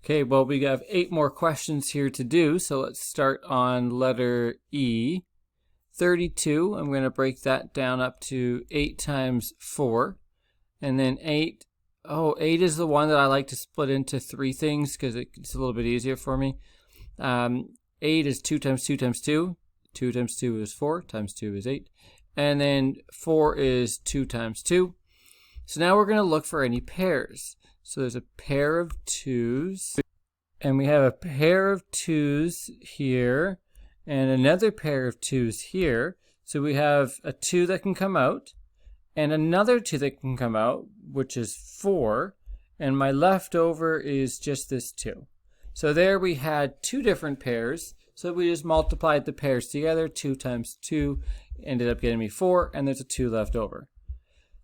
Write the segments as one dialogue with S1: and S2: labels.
S1: Okay, well, we have 8 more questions here to do, so let's start on letter E. 32, I'm going to break that down up to 8 times 4, and then 8. Oh, 8 is the one that I like to split into 3 things because it's a little bit easier for me. 8 is 2 times 2 times 2. 2 times 2 is 4, times 2 is 8. And then 4 is 2 times 2. So now we're going to look for any pairs. So there's a pair of 2's, and we have a pair of 2's here, and another pair of 2's here. So we have a 2 that can come out, and another 2 that can come out, which is 4, and my leftover is just this 2. So there we had 2 different pairs, so we just multiplied the pairs together. 2 times 2 ended up getting me 4, and there's a 2 left over.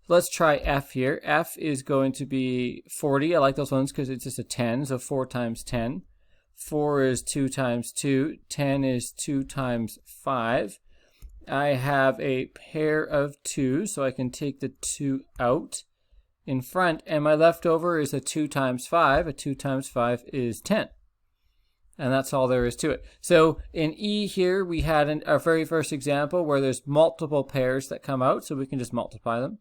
S1: Let's try F here. F is going to be 40. I like those ones because it's just a 10, so 4 times 10. 4 is 2 times 2. 10 is 2 times 5. I have a pair of 2, so I can take the 2 out in front, and my leftover is a 2 times 5. A 2 times 5 is 10. And that's all there is to it. So in E here, we had our very first example where there's multiple pairs that come out, so we can just multiply them.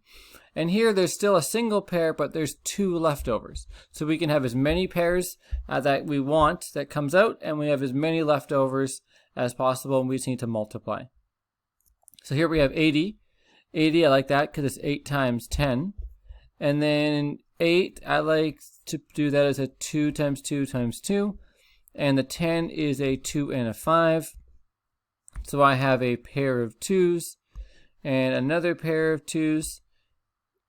S1: And here there's still a single pair, but there's 2 leftovers. So we can have as many pairs that we want that comes out, and we have as many leftovers as possible, and we just need to multiply. So here we have 80. 80, I like that because it's 8 times 10. And then 8, I like to do that as a 2 times 2 times 2. And the 10 is a 2 and a 5. So I have a pair of 2's and another pair of 2's.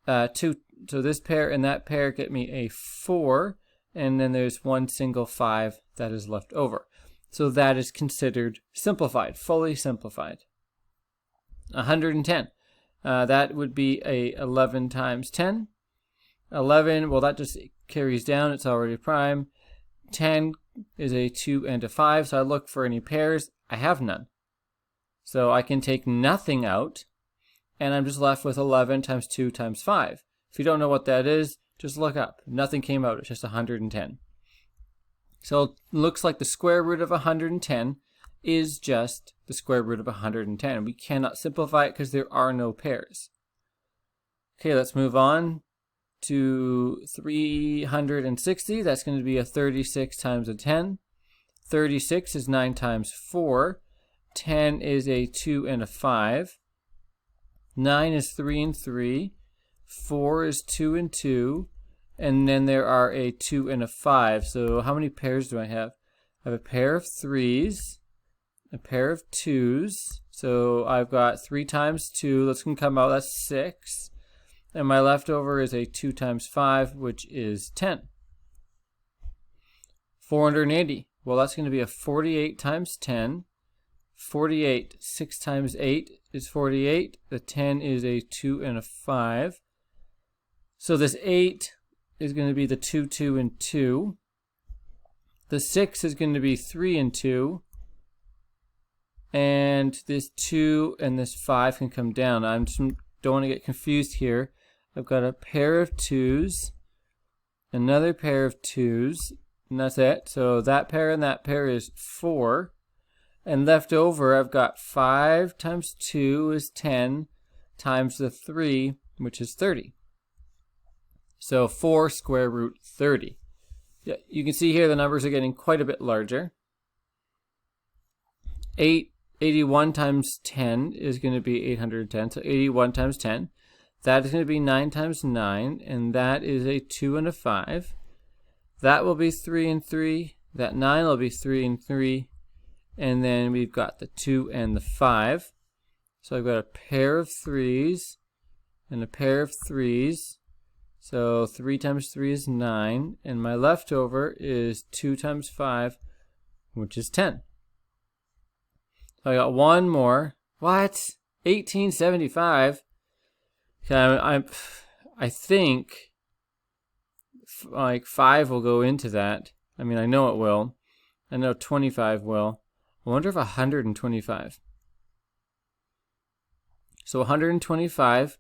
S1: 2. So this pair and that pair get me a 4. And then there's one single 5 that is left over. So that is considered simplified, fully simplified. 110. That would be a 11 times 10. 11, well, that just carries down. It's already prime. 10 is a 2 and a 5, so I look for any pairs. I have none. So I can take nothing out, and I'm just left with 11 times 2 times 5. If you don't know what that is, just look up. Nothing came out. It's just 110. So it looks like the square root of 110 is just the square root of 110. We cannot simplify it because there are no pairs. Okay, let's move on to 360. That's going to be a 36 times a 10. 36 is 9 times 4. 10 is a 2 and a 5. 9 is 3 and 3. 4 is 2 and 2. And then there are a 2 and a 5. So how many pairs do I have? I have a pair of 3's, a pair of 2's. So I've got 3 times 2. That's going to come out. That's 6. And my leftover is a 2 times 5, which is 10. 480. Well, that's going to be a 48 times 10. 48. 6 times 8 is 48. The 10 is a 2 and a 5. So this 8 is going to be the 2, 2, and 2. The 6 is going to be 3 and 2. And this 2 and this 5 can come down. I don't want to get confused here. I've got a pair of 2's, another pair of 2's, and that's it. So that pair and that pair is 4. And left over, I've got 5 times 2 is 10 times the 3, which is 30. So 4 square root 30. Yeah, you can see here the numbers are getting quite a bit larger. 81 times 10 is going to be 810, so 81 times 10. That is going to be 9 times 9, and that is a 2 and a 5. That will be 3 and 3. That 9 will be 3 and 3. And then we've got the 2 and the 5. So I've got a pair of 3's and a pair of 3's. So 3 times 3 is 9. And my leftover is 2 times 5, which is 10. So I got one more. What? 1875? I think like 5 will go into that. I mean, I know it will. I know 25 will. I wonder if 125. So 125.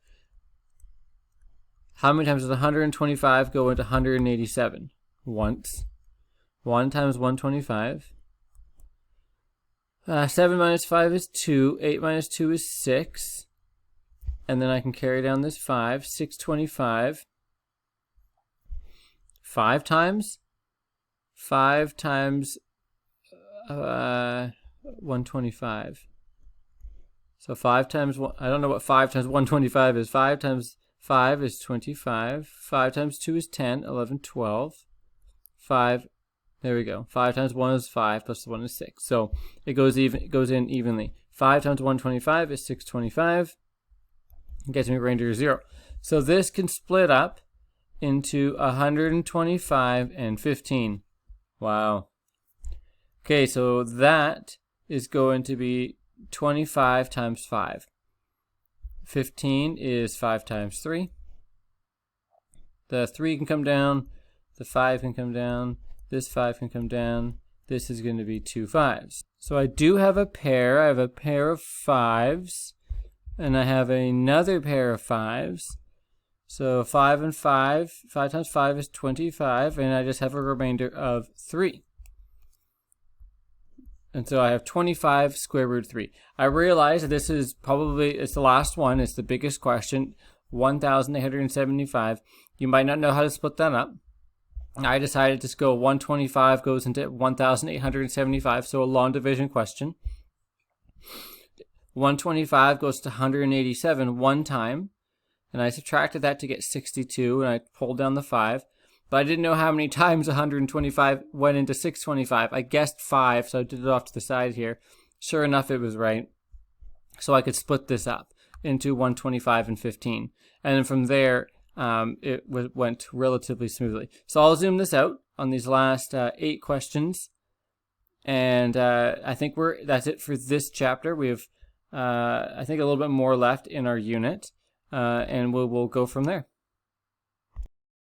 S1: How many times does 125 go into 187? Once. 1 times 125. 7 minus 5 is 2. 8 minus 2 is 6. And then I can carry down this 5. 625. 5 times 125. So 5 times 1, I don't know what 5 times 125 is. 5 times 5 is 25. 5 times 2 is 10, 11, 12. 5, there we go. 5 times 1 is 5, plus 1 is 6. So it goes in evenly. 5 times 125 is 625. It gets me a remainder of 0. So this can split up into 125 and 15. Wow. Okay, so that is going to be 25 times 5. 15 is 5 times 3. The 3 can come down. The 5 can come down. This 5 can come down. This is going to be 2 5s. So I do have a pair. I have a pair of 5s. And I have another pair of 5s. So 5 and 5. 5 times 5 is 25. And I just have a remainder of 3. And so I have 25 square root 3. I realize that this is probably, it's the last one. It's the biggest question. 1,875. You might not know how to split that up. I decided to go 125 goes into 1,875. So a long division question. 125 goes to 187 one time. And I subtracted that to get 62. And I pulled down the 5. But I didn't know how many times 125 went into 625. I guessed 5, so I did it off to the side here. Sure enough, it was right. So I could split this up into 125 and 15. And then from there, it went relatively smoothly. So I'll zoom this out on these last 8 questions. And I think that's it for this chapter. We have, I think, a little bit more left in our unit. And we'll go from there.